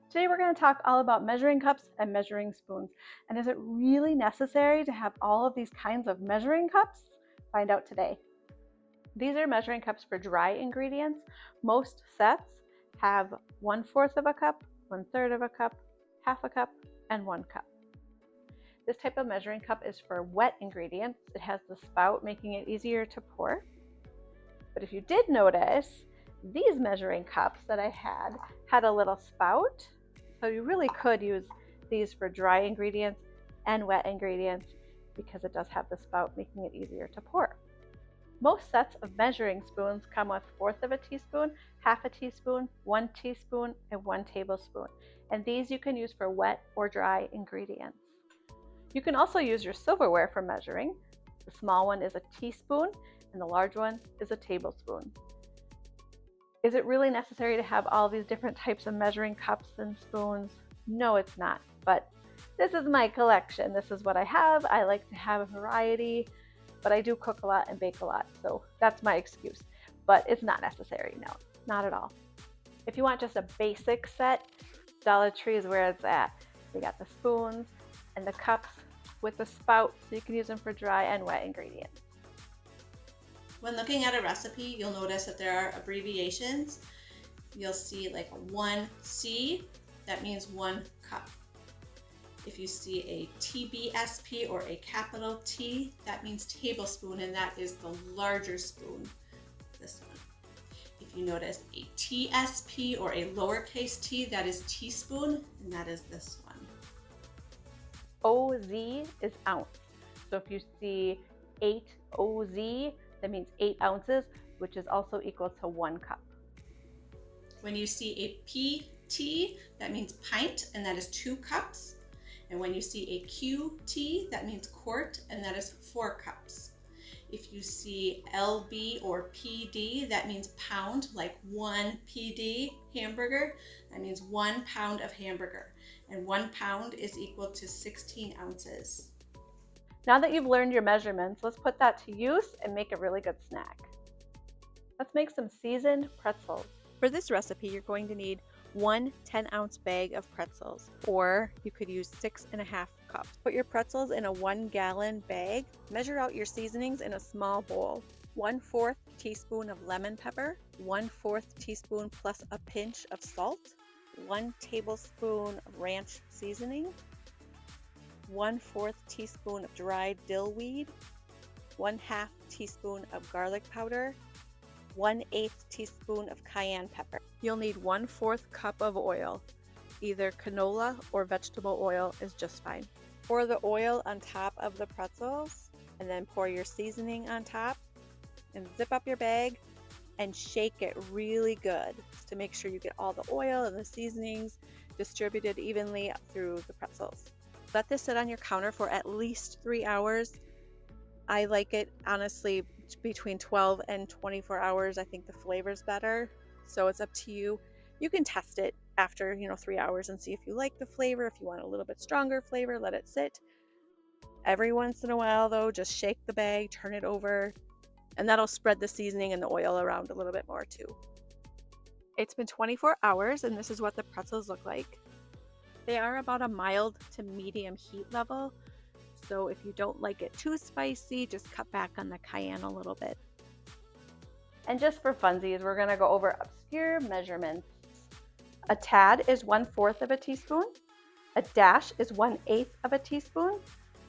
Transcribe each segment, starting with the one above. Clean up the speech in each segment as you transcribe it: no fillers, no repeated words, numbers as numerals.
Today we're going to talk all about measuring cups and measuring spoons. And is it really necessary to have all of these kinds of measuring cups? Find out today. These are measuring cups for dry ingredients. Most sets have 1/4 of a cup, 1/3 of a cup, half a cup, and 1 cup. This type of measuring cup is for wet ingredients. It has the spout, making it easier to pour. But if you did notice, these measuring cups that I had a little spout. So you really could use these for dry ingredients and wet ingredients because it does have the spout, making it easier to pour. Most sets of measuring spoons come with 1/4 of a teaspoon, half a teaspoon, 1 teaspoon, and 1 tablespoon. And these you can use for wet or dry ingredients. You can also use your silverware for measuring. The small one is a teaspoon and the large one is a tablespoon. Is it really necessary to have all these different types of measuring cups and spoons? No, it's not, but this is my collection. This is what I have. I like to have a variety, but I do cook a lot and bake a lot, so that's my excuse. But it's not necessary, no, not at all. If you want just a basic set, Dollar Tree is where it's at. We got the spoons and the cups with the spout, so you can use them for dry and wet ingredients. When looking at a recipe, you'll notice that there are abbreviations. You'll see like a 1C, that means 1 cup. If you see a Tbsp or a capital T, that means tablespoon, and that is the larger spoon, this one. If you notice a Tsp or a lowercase t, that is teaspoon, and that is this one. OZ is ounce. So if you see 8 OZ, that means 8 ounces, which is also equal to 1 cup. When you see a PT, that means pint, and that is 2 cups. And when you see a QT, that means quart, and that is 4 cups. If you see LB or PD, that means pound, like 1 PD hamburger, that means 1 pound of hamburger. And 1 pound is equal to 16 ounces. Now that you've learned your measurements, let's put that to use and make a really good snack. Let's make some seasoned pretzels. For this recipe, you're going to need 1 10-ounce bag of pretzels, or you could use 6.5 cups. Put your pretzels in a 1-gallon bag. Measure out your seasonings in a small bowl. 1/4 teaspoon of lemon pepper, 1/4 teaspoon plus a pinch of salt, 1 tablespoon of ranch seasoning, 1/4 teaspoon of dried dill weed, 1/2 teaspoon of garlic powder, 1/8 teaspoon of cayenne pepper. You'll need 1/4 cup of oil. Either canola or vegetable oil is just fine. Pour the oil on top of the pretzels and then pour your seasoning on top and zip up your bag and shake it really good to make sure you get all the oil and the seasonings distributed evenly through the pretzels. Let this sit on your counter for at least 3 hours. I like it, honestly, between 12 and 24 hours. I think the flavor's better, so it's up to you. You can test it after 3 hours and see if you like the flavor. If you want a little bit stronger flavor, let it sit. Every once in a while, though, just shake the bag, turn it over, and that'll spread the seasoning and the oil around a little bit more too. It's been 24 hours, and this is what the pretzels look like. They are about a mild to medium heat level, so if you don't like it too spicy, just cut back on the cayenne a little bit. And just for funsies, we're going to go over obscure measurements. A tad is 1/4 of a teaspoon. A dash is 1/8 of a teaspoon.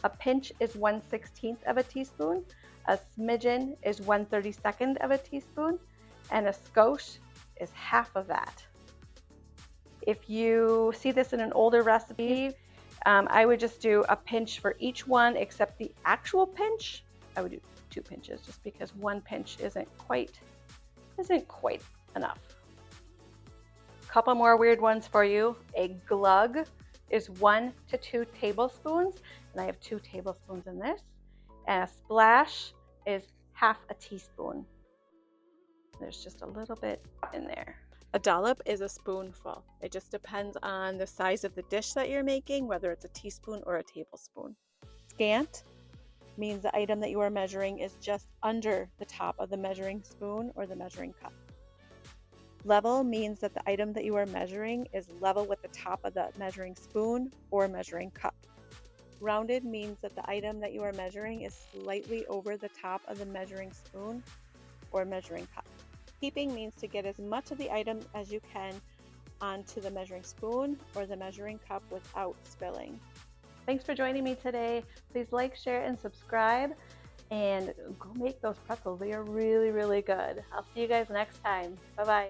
A pinch is 1/16 of a teaspoon. A smidgen is 1/32 of a teaspoon. And a skosh is half of that. If you see this in an older recipe, I would just do a pinch for each one except the actual pinch. I would do 2 pinches just because 1 pinch isn't quite enough. A couple more weird ones for you. A glug is 1 to 2 tablespoons, and I have 2 tablespoons in this. And a splash is half a teaspoon. There's just a little bit in there. A dollop is a spoonful. It just depends on the size of the dish that you're making, whether it's a teaspoon or a tablespoon. Scant means the item that you are measuring is just under the top of the measuring spoon or the measuring cup. Level means that the item that you are measuring is level with the top of the measuring spoon or measuring cup. Rounded means that the item that you are measuring is slightly over the top of the measuring spoon or measuring cup. Heaping means to get as much of the item as you can onto the measuring spoon or the measuring cup without spilling. Thanks for joining me today. Please like, share, and subscribe, and go make those pretzels. They are really, really good. I'll see you guys next time. Bye-bye.